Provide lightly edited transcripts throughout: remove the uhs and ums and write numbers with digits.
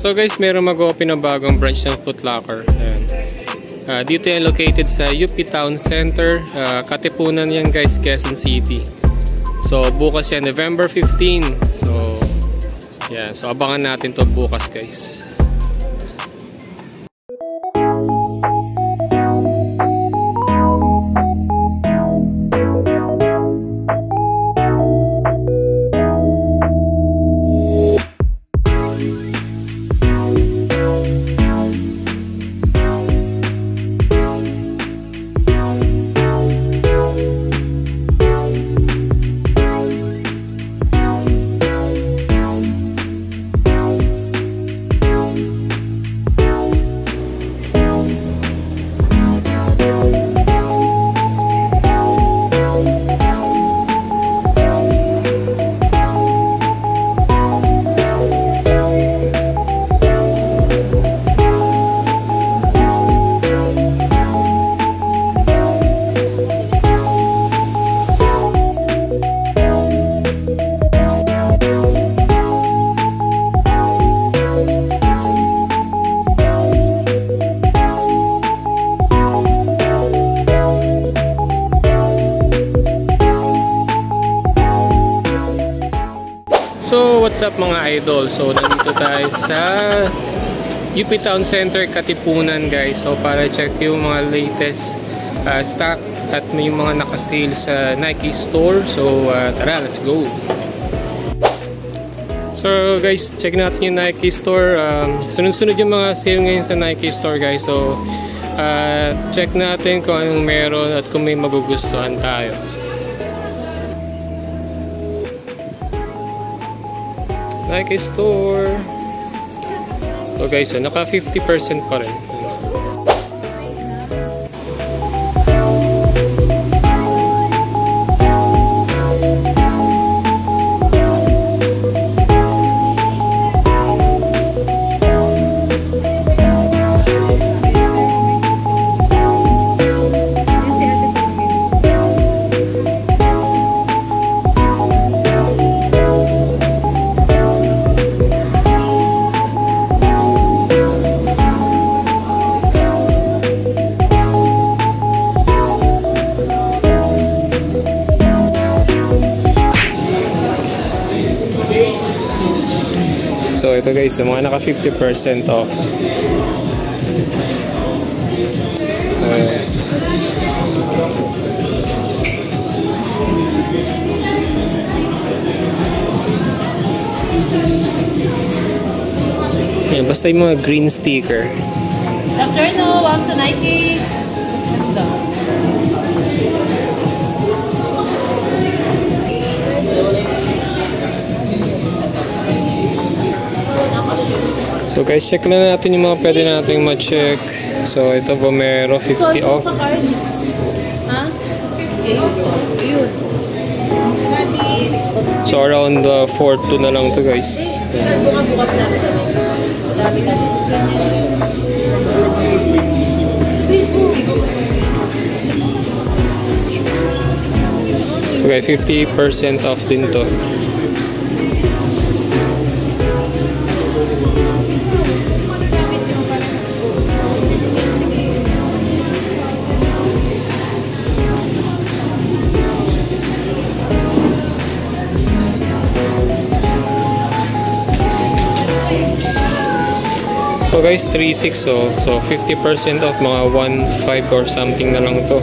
So guys, meron mag-open na bagong branch ng Foot Locker. Ayan. Dito yan located sa UP Town Center, Katipunan yan guys, Quezon City. So bukas yan, November 15. So yeah, so abangan natin to bukas guys. So what's up mga idol? So nandito tayo sa UP Town Center, Katipunan guys. So para check yung mga latest stock at may mga naka-sale sa Nike store. So tara, let's go. So guys, check natin yung Nike store. Sunod-sunod yung mga sale ngayon sa Nike store guys. So check natin kung anong meron at kung may magugustuhan tayo. Nike store. So guys, so naka 50% pa rin. So ito guys, yung mga naka 50% off. Yan, basta yung mga green sticker. Afternoon, welcome to Nike. So guys, check lang natin yung mga pwede nating ma-check. So ito Vomero 50 off. Ha? 50? So around 4-2 na lang to guys. Bukas natin kami. Madami na. So guys, 50% off din to. So guys, 3.6 so 50% off, mga 1.5 or something na lang to.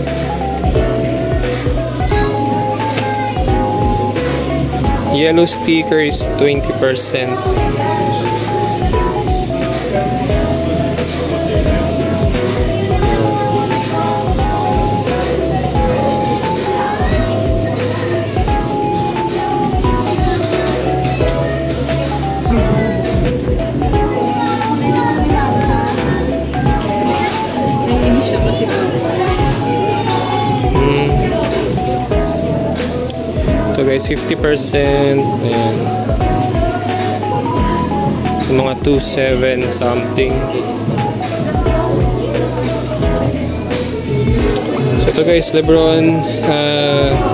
Yellow sticker is 20%. So guys, 50%. Ayan. So mga 2.7 something. So ito guys, Lebron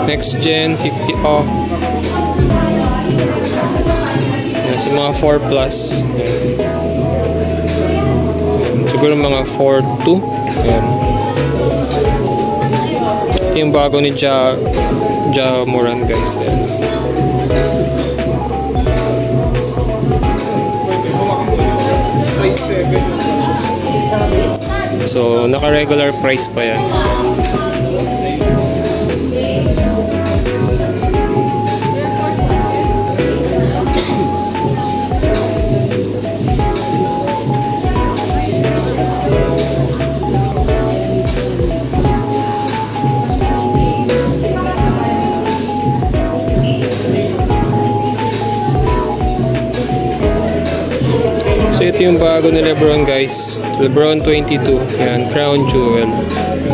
next gen 50 off. Ayan, so mga 4 plus. Ayan. Siguro mga 4.2. Ayan. Ito yung bago ni Ja Moran guys. Ayan. So, naka-regular price pa yan. So ito yung bago ni Lebron guys. Lebron 22. Yan, Crown Jewel.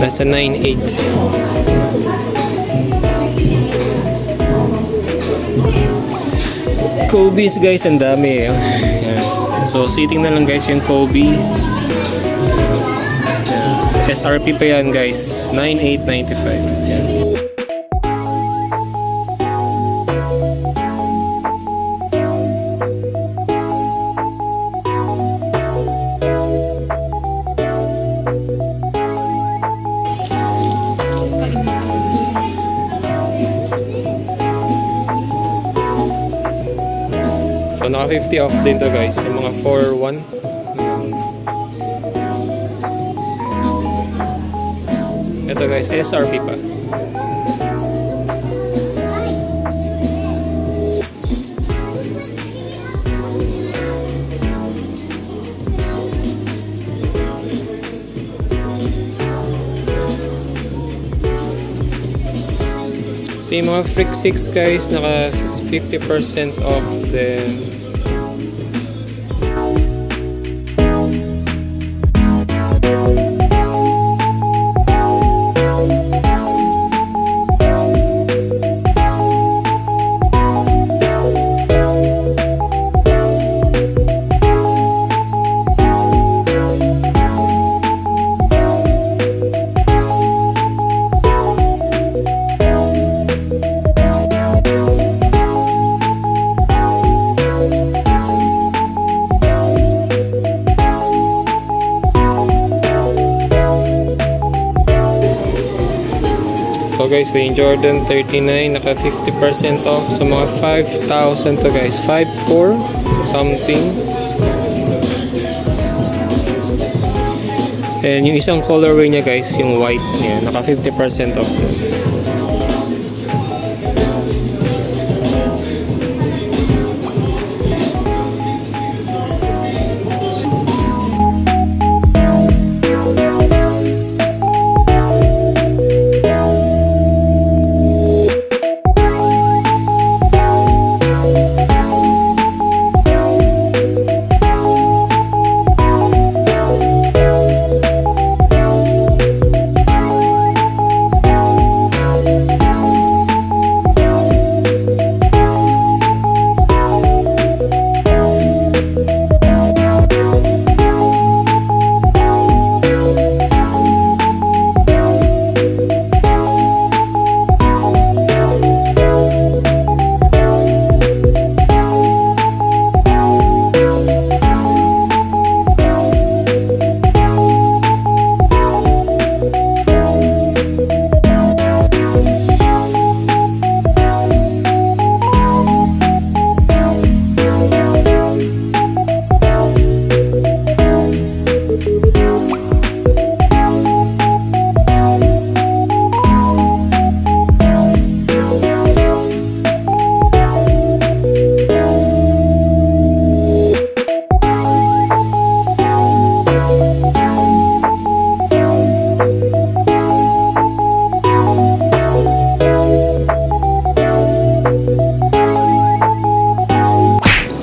Nasa 9.8. Kobe's guys, ang dami. Yan. So sitting na lang guys yung Kobe's. Yan. SRP pa yan guys. 9.895. Yan. So naka 50 off din to guys, sa mga 4.1. Ito guys, SRP pa. So yung mga Freak 6 guys, naka 50% off din. So guys, yung Jordan 39 naka 50% off sa mga 5,000 to guys, 5,400 something. And yung isang colorway niya guys, yung white niya, naka 50% off.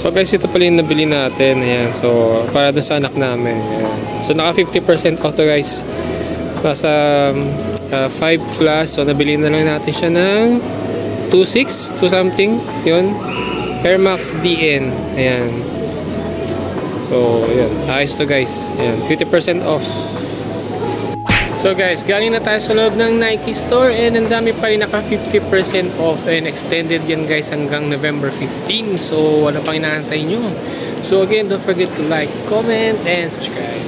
So guys, ito pala yung nabili natin. Ayan. So para doon sa anak namin. Ayan. So naka 50% off to guys. Nasa 5 plus. So nabili na lang natin siya ng 2.6 to something. Yun. Air Max DN. Ayan. So ayan. Ayos to guys. Ayan. 50% off. So guys, galing na tayo sa loob ng Nike store and ang dami pa rin naka 50% off and extended yan guys hanggang November 15. So wala pang inaantay nyo. So again, don't forget to like, comment, and subscribe.